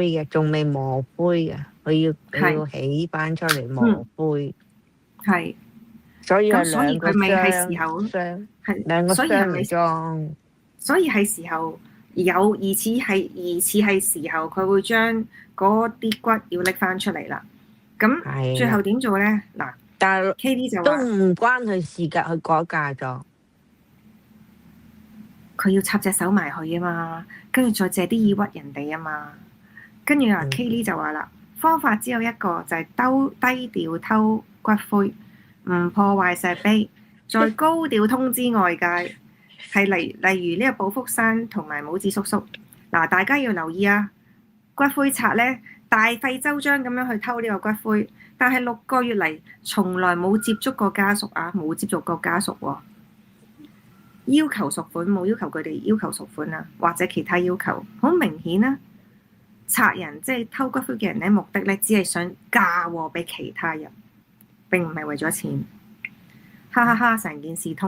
嘅，仲未磨灰嘅，佢要起翻出嚟磨灰。係。所以係咁所以佢咪係時候係，所以係咪？嚟裝？所以係時候有疑似係時候，佢會將嗰啲骨要拎翻出嚟啦。咁最後點做咧？嗱，但係 KD 就都話唔關佢事㗎，佢改嫁咗。佢要插隻手埋去啊嘛，跟住再借啲意屈人哋啊嘛。跟住KD 就話啦，方法只有一個，就係低調偷骨灰，唔破壞石碑，再高調通知外界。係例如呢個寶福山同埋拇指叔叔。嗱，大家要留意啊！骨灰賊咧大費周章咁樣去偷呢個骨灰，但係6個月嚟從來冇接觸過家屬啊，冇接觸過家屬喎。要求贖款冇要求佢哋要求贖款啊，或者其他要求，好明顯啦。賊人即係偷骨灰嘅人咧，目的咧只係想嫁禍俾其他人，並唔係為咗錢。哈哈哈！成件事通。